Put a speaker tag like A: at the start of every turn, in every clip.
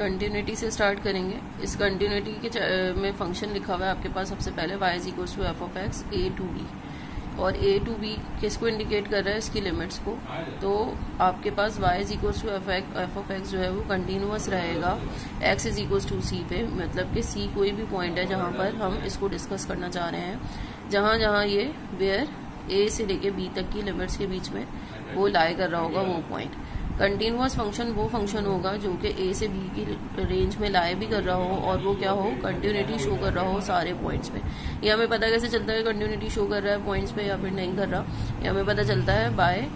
A: Continuity से start करेंगे। इस कंटिन्यूटी के में फंक्शन लिखा हुआ है आपके पास सबसे पहले y is equal to f of x a to b, और ए टू बी किसको इंडिकेट कर रहा है, इसकी लिमिट्स को। तो आपके पास y is equal to f of x जो है वो कंटिन्यूअस रहेगा x is equal to c पे, मतलब कि सी कोई भी पॉइंट है जहाँ पर हम इसको डिस्कस करना चाह रहे हैं, जहाँ जहाँ ये वेयर a से लेके b तक की लिमिट्स के बीच में वो लाई कर रहा होगा वो पॉइंट। कंटिन्यूअस फंक्शन वो फंक्शन होगा जो कि a से b की रेंज में लाई भी कर रहा हो और वो क्या हो, कंटिन्यूटी शो कर रहा हो सारे पॉइंट्स पे। ये हमें पता कैसे चलता है कंटिन्यूटी शो कर रहा है पॉइंट्स पे या फिर नहीं कर रहा, ये हमें पता चलता है बाय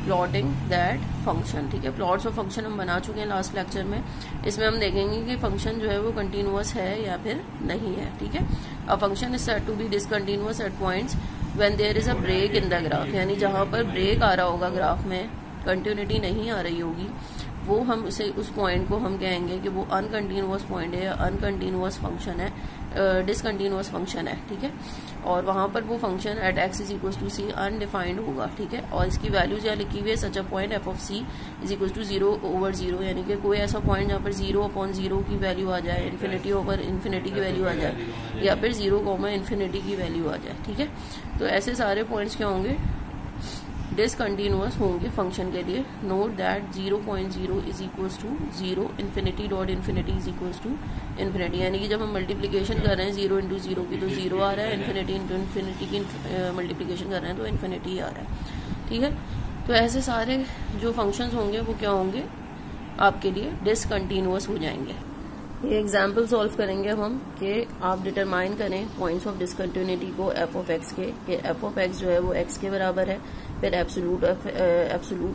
A: प्लॉटिंग दैट फंक्शन। ठीक है, प्लॉट्स ऑफ फंक्शन हम बना चुके हैं लास्ट लेक्चर में। इसमें हम देखेंगे कि फंक्शन जो है वो कंटिन्यूअस है या फिर नहीं है। ठीक है, a function is said to be discontinuous at points when there is a break in the graph, यानी जहां पर ब्रेक आ रहा होगा ग्राफ में, कंटिन्यूटी नहीं आ रही होगी, वो हम उस पॉइंट को हम कहेंगे कि वो अनकंटिन्यूअस पॉइंट है या अनकंटिन्यूअस फंक्शन है, डिसकंटिन्यूअस फंक्शन है। ठीक है, और वहां पर वो function at x is equal to c undefined होगा। ठीक है, और इसकी वैल्यूज यहाँ लिखी हुई है, such a point F of C is equal to 0/0, यानी कि कोई ऐसा पॉइंट जहाँ पर 0/0 की वैल्यू आ जाए, इन्फिनिटी ओवर इन्फिनिटी की वैल्यू आ जाए, या फिर 0, की वैल्यू आ जाए। ठीक है, तो ऐसे सारे पॉइंट्स क्या होंगे, डिसकंटिन्यूअस होंगे फंक्शन के लिए। Note that 0.0 is equals to 0, infinity dot infinity is equals to infinity, यानी कि जब हम मल्टीप्लिकेशन कर रहे हैं 0 इंटू 0 की तो 0 आ रहा है, इन्फिनिटी इंटू इन्फिनिटी की मल्टीप्लिकेशन कर रहे हैं तो इन्फिनिटी आ रहा है। ठीक है, तो ऐसे सारे जो फंक्शंस होंगे वो क्या होंगे, आपके लिए डिसकंटिन्यूअस हो जाएंगे। ये एग्जाम्पल सॉल्व करेंगे हम कि आप डिटरमाइन करें पॉइंट्स ऑफ डिसकंटिन्यूटी को एफ ऑफ एक्स के, कि एफ ऑफ एक्स जो है वो एक्स के बराबर है, फिर एब्सोल्यूट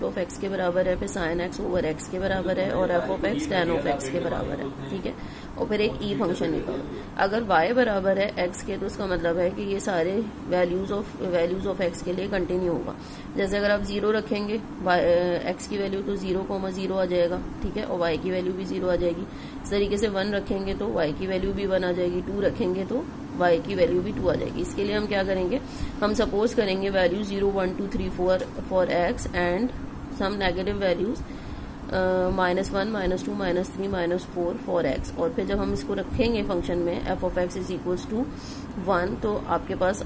A: ऑफ एक्स के बराबर है, फिर साइन एक्स ओवर एक्स के बराबर है, और F of x tan of x के बराबर है। ठीक है, और फिर एक ई फंक्शन निकालो। अगर y बराबर है एक्स के तो उसका मतलब है कि ये सारे वैल्यूज ऑफ एक्स के लिए कंटिन्यू होगा। जैसे अगर आप 0 रखेंगे एक्स की वैल्यू तो 0,0 आ जाएगा। ठीक है, और y की वैल्यू भी 0 आ जाएगी। इस तरीके से 1 रखेंगे तो y की वैल्यू भी 1 आ जाएगी, 2 रखेंगे तो y की वैल्यू भी 2 आ जाएगी। इसके लिए हम क्या करेंगे, हम सपोज करेंगे value 0, 1, 2, 3, 4 for x and some negative values -1, -2, -3, -4 for x, और फिर जब हम इसको रखेंगे फंक्शन में f of x is equals to 1, तो आपके पास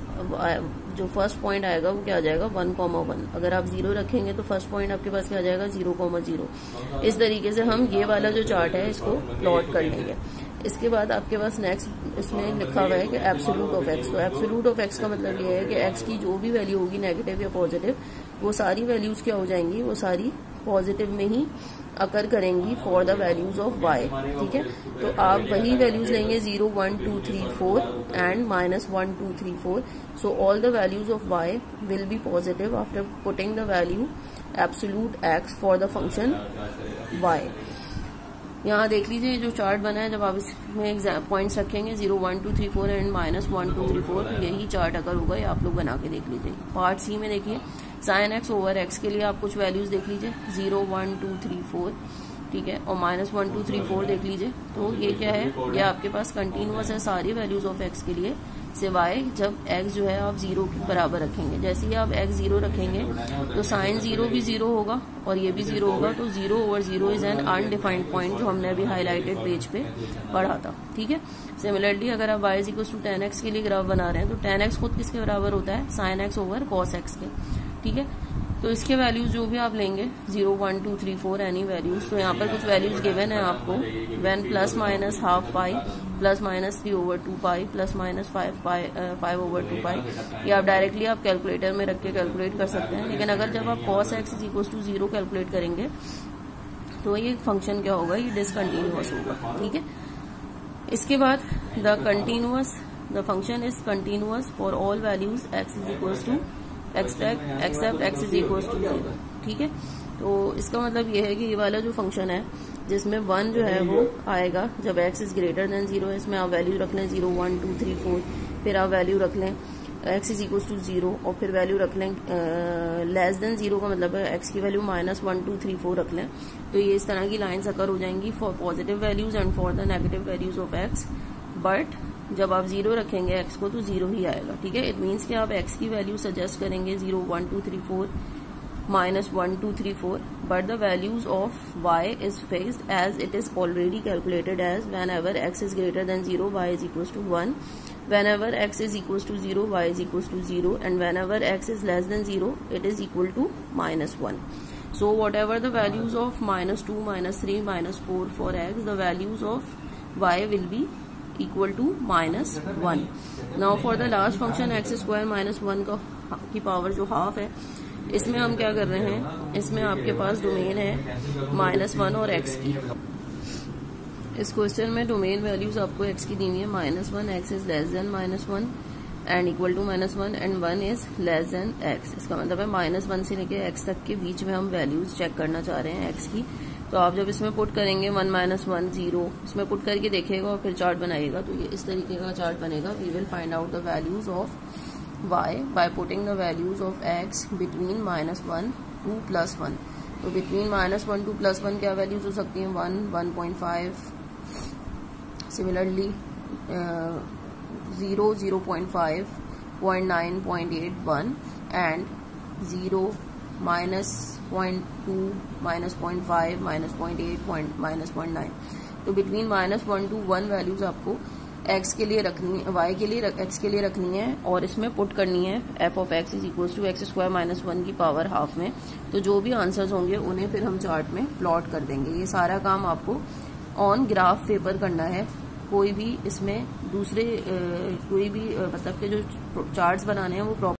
A: जो फर्स्ट पॉइंट आएगा वो क्या आ जाएगा, 1,1। अगर आप 0 रखेंगे तो फर्स्ट पॉइंट आपके पास क्या आ जाएगा, 0,0। इस तरीके से हम ये वाला जो चार्ट है इसको प्लॉट कर लेंगे। इसके बाद आपके पास नेक्स्ट इसमें लिखा हुआ है कि एब्सोल्यूट ऑफ एक्स। तो एब्सोल्यूट ऑफ एक्स का मतलब ये है कि एक्स की जो भी वैल्यू होगी नेगेटिव या पॉजिटिव, वो सारी वैल्यूज क्या हो जाएंगी, वो सारी पॉजिटिव में ही अकर करेंगी for the values of y. ठीक है, तो आप वही वैल्यूज लेंगे 0, 1, 2, 3, 4 and -1, 2, 3, 4। So all the values of y will be positive after putting the value absolute x for the function y. यहाँ देख लीजिए जो चार्ट बना है, जब आप इसमें पॉइंट्स रखेंगे 0, 1, 2, 3, 4 एंड -1, 2, 3, 4, तो यही चार्ट अगर होगा, ये आप लोग बना के देख लीजिए। पार्ट सी में देखिए साइन एक्स ओवर एक्स के लिए आप कुछ वैल्यूज देख लीजिए 0, 1, 2, 3, 4। ठीक है, और -1, 2, 3, 4 देख लीजिए। तो ये क्या है, ये आपके पास कंटिन्यूअस है सारी वैल्यूज ऑफ एक्स के लिए, सिवाय जब x जो है आप 0 के बराबर रखेंगे। जैसे ही आप x 0 रखेंगे तो साइन 0 भी 0 होगा और ये भी 0 होगा, तो 0/0 इज एन अनडिफाइंड पॉइंट, जो हमने अभी हाईलाइटेड पेज पे पढ़ा था। ठीक है, सिमिलरली अगर आप y is equal to tan x के लिए ग्राफ बना रहे हैं तो tan x खुद किसके बराबर होता है, sine x over cos x के। ठीक है, तो इसके वैल्यूज जो भी आप लेंगे 0, 1, 2, 3, 4 एनी वैल्यूज, तो यहाँ पर कुछ वैल्यूज गिवन है आपको, when ±½ पाई ±3/2 पाई ±5/2 पाई, ये आप डायरेक्टली आप कैलकुलेटर में रख के कैलकुलेट कर सकते हैं। लेकिन अगर जब आप cos x is equal to 0 calculate करेंगे तो ये फंक्शन क्या होगा, ये डिसकंटिन्यूअस होगा। ठीक है, इसके बाद the function is continuous for all values x is equal to except x is equal to 0। ठीक है, तो इसका मतलब ये है कि ये वाला जो फंक्शन है जिसमें 1 जो है वो आएगा जब x इज ग्रेटर देन 0 है, इसमें आप वैल्यू रख लें 0, 1, 2, 3, 4, फिर आप वैल्यू रख लें x इज इक्वल टू 0 और फिर वैल्यू रख लें लेस देन 0 का मतलब है x की वैल्यू -1, 2, 3, 4 रख लें। तो ये इस तरह की लाइन्स अकर हो जाएंगी for positive values and for the negative values of x, but जब आप 0 रखेंगे x को तो 0 ही आएगा। ठीक है, इट मीन्स कि आप x की वैल्यू सजेस्ट करेंगे 0, 1, 2, 3, 4 -1 2 3 4, but the values of y is fixed as it is already calculated as whenever x is greater than 0 y is equals to 1, whenever x is equals to 0 y is equals to 0, and whenever x is less than 0 it is equal to -1. So whatever the values of -2, -3, -4 for x, the values of y will be equal to -1. Now for the last function x square -1 की power जो half है, इसमें हम क्या कर रहे हैं, इसमें आपके पास डोमेन है -1 और x की। इस क्वेश्चन में डोमेन वैल्यूज आपको x की दी हुई है -1, x is less than -1 and equal to -1 and 1 is less than x। इसका मतलब है -1 से लेके x तक के बीच में हम वैल्यूज चेक करना चाह रहे हैं x की। तो आप जब इसमें पुट करेंगे 1 -1 0, इसमें पुट करके देखिएगा और फिर चार्ट बनाइएगा, तो ये इस तरीके का चार्ट बनेगा। We will find out the values of y by putting the values of x between -1 to +1। तो between -1 to +1 क्या वैल्यूज हो सकती हैं, 1 1.5, सिमिलरली 0 0.5 0.9 0.8 1 एंड 0 -0.2 -0.5 -0.8 -0.9। तो between -1 to 1 वैल्यूज आपको x के लिए रखनी है, y के लिए x के लिए रखनी है और इसमें पुट करनी है f of x is equal to x square -1 की पावर हाफ में। तो जो भी आंसर्स होंगे उन्हें फिर हम चार्ट में प्लॉट कर देंगे। ये सारा काम आपको ऑन ग्राफ पेपर करना है। कोई भी इसमें दूसरे कोई भी मतलब के जो चार्ट्स बनाने हैं वो